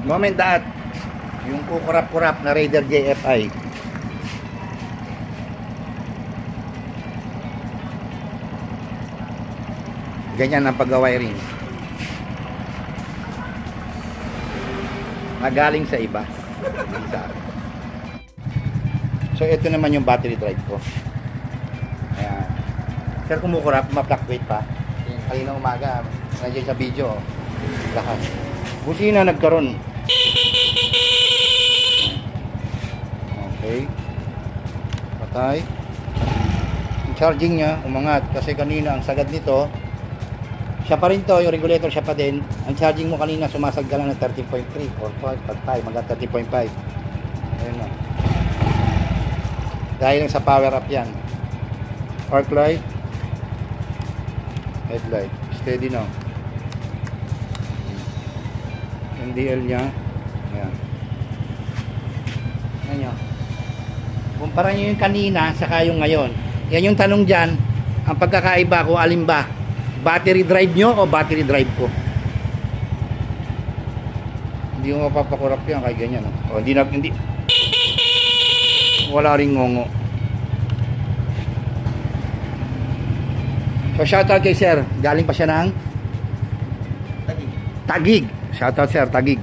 Moment that yung kukurap-kurap na Raider JFI. Ganyan ang pag-wiring. Nagaling sa iba. Hindi sa akin. So ito naman yung battery drive ko. Ayan. Sir, kumukurap, ma-fluctuate pa. Kanina umaga, nandiyan sa video. Lakas. Busina nagkaroon. Okay. Patay. Yung charging niya, umangat. Kasi kanina, ang sagad nito, siya pa rin to, yung regulator siya pa din. Ang charging mo kanina, sumasagda lang ng 13.3 or 5, hanggang 13.5. Ayun na. Dahil lang sa power up yan. Park light. Headlight. Steady na. NDL niya. Ayan. Ayan nyo. Kumpara nyo yung kanina saka yung ngayon. Yan yung tanong dyan. Ang pagkakaiba kung alin ba? Battery drive nyo o battery drive ko? Hindi mo mapapakurap yan kaya ganyan. O, hindi. Wala ring ngongo. So shoutout kay sir. Galing pa siya ng Tagig. Shoutout sir, Tagig.